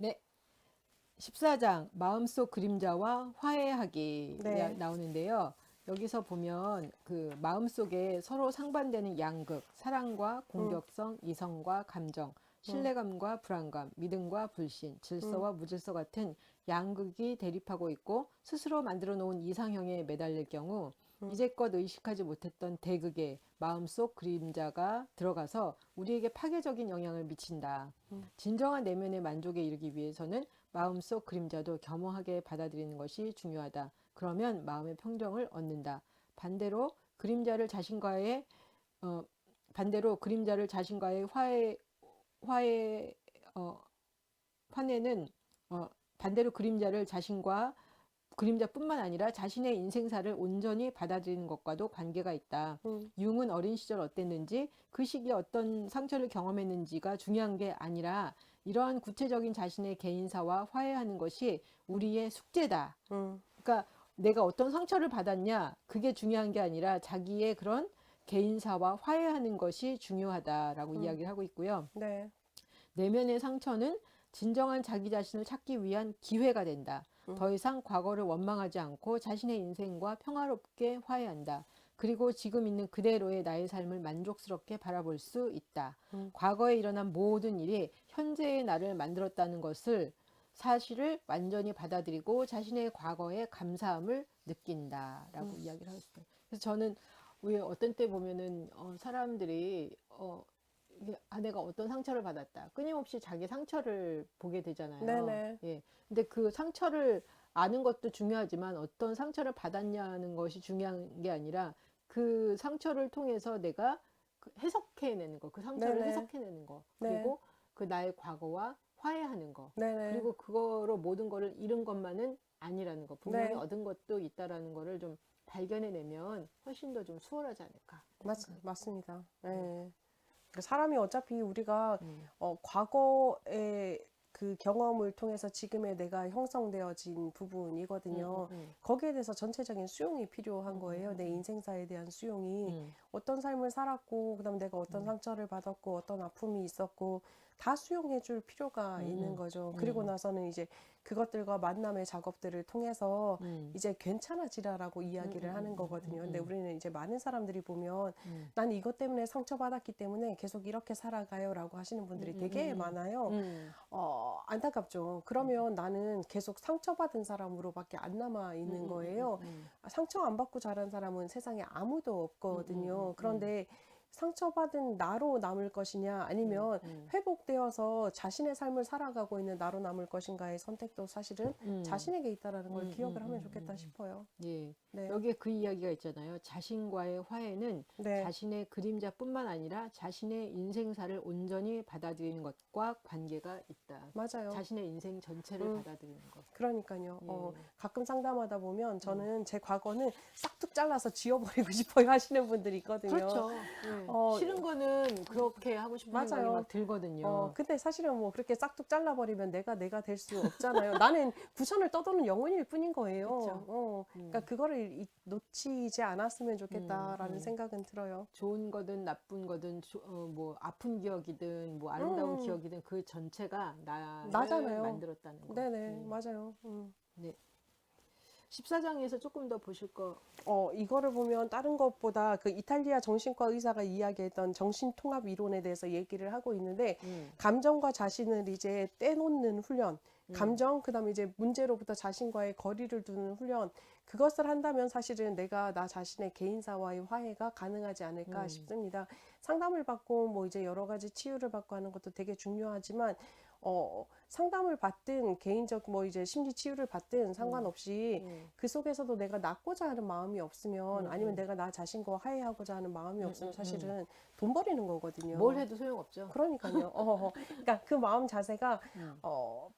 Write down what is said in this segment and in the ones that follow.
네, 14장 마음속 그림자와 화해하기 네. 나오는데요. 여기서 보면 그 마음속에 서로 상반되는 양극, 사랑과 음, 공격성, 이성과 감정, 음, 신뢰감과 불안감, 믿음과 불신, 음, 질서와 무질서 같은 양극이 대립하고 있고 스스로 만들어 놓은 이상형에 매달릴 경우 음, 이제껏 의식하지 못했던 대극의 마음속 그림자가 들어가서 우리에게 파괴적인 영향을 미친다. 음, 진정한 내면의 만족에 이르기 위해서는 마음속 그림자도 겸허하게 받아들이는 것이 중요하다. 그러면 마음의 평정을 얻는다. 반대로 그림자를 자신과의 어, 반대로 그림자를 자신과의 화해 어, 화해는 반대로 그림자를 자신과 그림자뿐만 아니라 자신의 인생사를 온전히 받아들이는 것과도 관계가 있다. 음, 융은 어린 시절 어땠는지 그 시기에 어떤 상처를 경험했는지가 중요한 게 아니라 이러한 구체적인 자신의 개인사와 화해하는 것이 음, 우리의 숙제다. 음, 그러니까 내가 어떤 상처를 받았냐 그게 중요한 게 아니라 자기의 그런 개인사와 화해하는 것이 중요하다라고 음, 이야기를 하고 있고요. 네. 내면의 상처는 진정한 자기 자신을 찾기 위한 기회가 된다. 음, 더 이상 과거를 원망하지 않고 자신의 인생과 평화롭게 화해한다. 그리고 지금 있는 그대로의 나의 삶을 만족스럽게 바라볼 수 있다. 음, 과거에 일어난 모든 일이 현재의 나를 만들었다는 것을 사실을 완전히 받아들이고 자신의 과거에 감사함을 느낀다라고 음, 이야기를 하셨어요. 그래서 저는 왜 어떤 때 보면은 사람들이 이게 내가 어떤 상처를 받았다. 끊임없이 자기 상처를 보게 되잖아요. 네네. 예. 근데 그 상처를 아는 것도 중요하지만 어떤 상처를 받았냐는 것이 중요한 게 아니라 그 상처를 통해서 내가 그 해석해내는 거, 그 상처를 네네. 해석해내는 거, 네. 그리고 그 나의 과거와 화해하는 거, 네네. 그리고 그거로 모든 거를 잃은 것만은 아니라는 거, 분명히 네. 얻은 것도 있다라는 거를 좀 발견해내면 훨씬 더 좀 수월하지 않을까 생각이 듭니다. 맞습니다. 네. 네. 그 사람이 어차피 우리가 음, 과거의 그 경험을 통해서 지금의 내가 형성되어진 음, 음, 부분이거든요. 음, 거기에 대해서 전체적인 수용이 필요한 음, 음, 거예요. 내 음, 인생사에 대한 수용이. 음, 어떤 삶을 살았고, 그다음 내가 어떤 음, 상처를 받았고, 어떤 아픔이 있었고, 다 수용해 줄 필요가 있는 음, 거죠. 그리고 음, 나서는 이제 그것들과 만남의 작업들을 통해서 음, 이제 괜찮아지라라고 음, 음, 이야기를 하는 거거든요. 근데 우리는 이제 많은 사람들이 보면 난 이것 때문에 상처받았기 때문에 계속 이렇게 살아가요라고 하시는 분들이 되게 많아요. 음, 안타깝죠. 그러면 나는 계속 상처받은 사람으로밖에 안 남아 있는 거예요. 상처 안 받고 자란 사람은 세상에 아무도 없거든요. 그런데 상처받은 나로 남을 것이냐 아니면 회복되어서 자신의 삶을 살아가고 있는 나로 남을 것인가의 선택도 사실은 자신에게 있다라는 걸 기억을 하면 좋겠다 싶어요. 예. 네. 여기에 그 이야기가 있잖아요. 자신과의 화해는 네. 자신의 그림자뿐만 아니라 자신의 인생사를 온전히 받아들이는 것과 관계가 있다. 맞아요. 자신의 인생 전체를 음. 받아들이는 것. 그러니까요. 예. 가끔 상담하다 보면 저는 제 과거는 싹둑 잘라서 지워버리고 싶어요 하시는 분들이 있거든요. 그렇죠. 예. 어, 싫은 거는 그렇게 하고 싶은 생각이 맞아요. 막 들거든요. 근데 사실은 뭐 그렇게 싹둑 잘라버리면 내가 될 수 없잖아요. 나는 구천을 떠도는 영혼일 뿐인 거예요. 그렇죠. 그러니까 그거를 놓치지 않았으면 음, 좋겠다라는 음. 생각은 들어요. 좋은 거든 나쁜 거든 뭐 아픈 기억이든 뭐 아름다운 음, 기억이든 그 전체가 나를 나잖아요. 만들었다는 거. 네네, 맞아요. 네. 14장에서 조금 더 보실 거. 이거를 보면 다른 것보다 그 이탈리아 정신과 의사가 이야기했던 정신통합 이론에 대해서 얘기를 하고 있는데, 음, 감정과 자신을 이제 떼놓는 훈련, 음, 감정, 그 다음에 이제 문제로부터 자신과의 거리를 두는 훈련, 그것을 한다면 사실은 내가 나 자신의 개인사와의 화해가 가능하지 않을까 음, 싶습니다. 상담을 받고 뭐 이제 여러 가지 치유를 받고 하는 것도 되게 중요하지만, 상담을 받든 개인적 뭐 이제 심리 치유를 받든 음, 상관없이 음, 그 속에서도 내가 낫고자 하는 마음이 없으면, 아니면 음, 내가 나 자신과 화해하고자 하는 마음이 음, 없으면 음. 사실은 돈 버리는 뭘 거거든요. 해도 소용없죠. 그러니까요. 그러니까 그 마음 자세가 음,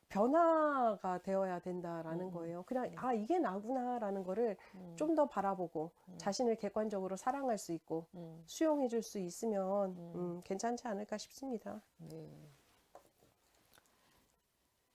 변화가 되어야 된다라는 음, 거예요. 그냥 이게 나구나라는 거를 음, 좀 더 바라보고 자신을 객관적으로 사랑할 수 있고 음, 수용해 줄 수 있으면 음. 괜찮지 않을까 싶습니다. 네.